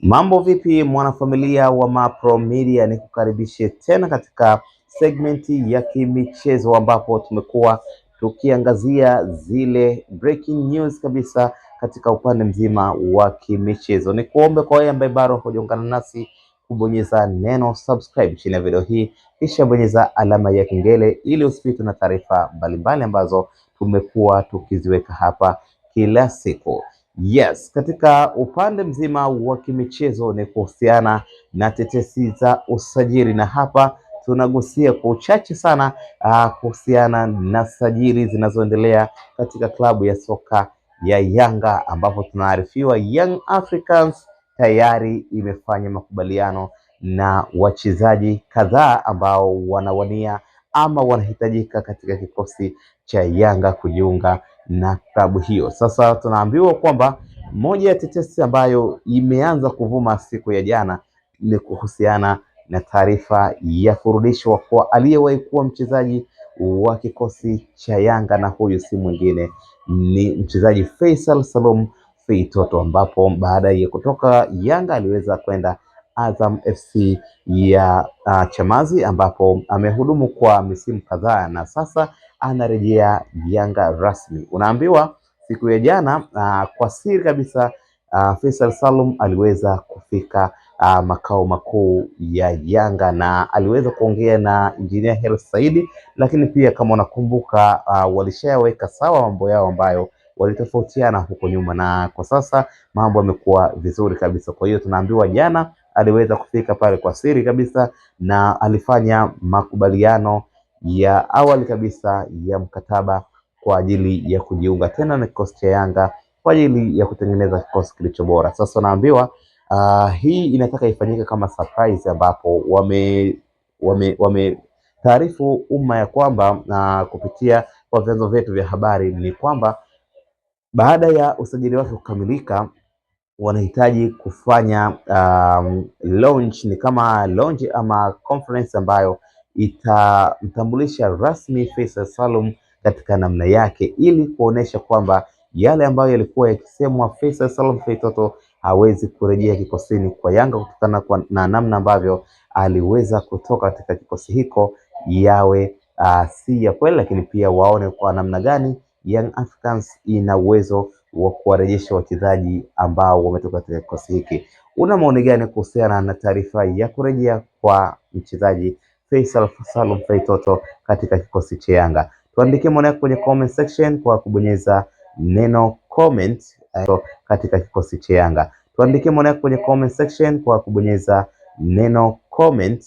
Mambo vipi mwanafamilia wa Mapro Media, ni kukaribishe tena katika segmenti ya kimichezo ambapo tumekuwa tukiangazia zile breaking news kabisa katika upande mzima wa kimichezo. Ni kuombe kwa wewe ambaye bado hujaungana nasi kubonyeza neno subscribe chini ya video hii, kisha bonyeza alama ya kengele ili usipitwe na taarifa mbalimbali ambazo tumekuwa tukiziweka hapa kila siku. Yes, katika upande mzima wa kimichezo ni kuhusiana na tetesi za usajili, na hapa tunagusia kwa uchache sana kuhusiana na sajili zinazoendelea katika klabu ya soka ya Yanga, ambapo tunaarifiwa Young Africans tayari imefanya makubaliano na wachezaji kadhaa ambao wanawania ama wanahitajika katika kikosi cha Yanga kujiunga na klabu hiyo. Sasa tunaambiwa kwamba moja ya tetesi ambayo imeanza kuvuma siku ya jana ni kuhusiana na taarifa ya kurudishwa kwa aliyewahi kuwa mchezaji wa kikosi cha Yanga, na huyu si mwingine ni mchezaji Faisal Salum Feitoto, ambapo baada ya kutoka Yanga aliweza kwenda Azam FC ya Chamazi, ambapo amehudumu kwa misimu kadhaa na sasa anarejea Yanga rasmi. Unaambiwa siku ya jana kwa siri kabisa Faisal Salum aliweza kufika makao makuu ya Yanga na aliweza kuongea na Engineer Hersi Said, lakini pia kama unakumbuka walishaweka sawa mambo yao ambayo walitofautiana huko nyuma, na kwa sasa mambo yamekuwa vizuri kabisa. Kwa hiyo tunaambiwa jana aliweza kufika pale kwa siri kabisa na alifanya makubaliano ya awali kabisa ya mkataba kwa ajili ya kujiunga tena na kikosi cha Yanga kwa ajili ya kutengeneza kikosi kilicho bora. Sasa naambiwa hii inataka ifanyike kama surprise, ambapo wame taarifu umma ya kwamba kupitia kwa vyanzo vyetu vya habari ni kwamba baada ya usajili wake kukamilika wanahitaji kufanya launch, ni kama launch ama conference ambayo itamtambulisha rasmi Faisal Salum katika namna yake, ili kuonesha kwamba yale ambayo yalikuwa yakisemwa Faisal Salum Feitoto hawezi kurejea kikosini kwa Yanga kutokana na namna ambavyo aliweza kutoka katika kikosi hiko yawe si ya kweli, lakini pia waone kwa namna gani Young Africans ina uwezo wa kuwarejesha wachezaji ambao wametoka katika kikosi hiki. Una maoni gani kuhusiana na taarifa ya kurejea kwa mchezaji Faisal Salum Feitoto katika kikosi cha Yanga? Tuandikie maoni yako kwenye comment section kwa kubonyeza neno comment katika kikosi cha Yanga. Tuandikie maoni yako kwenye comment section kwa kubonyeza neno comment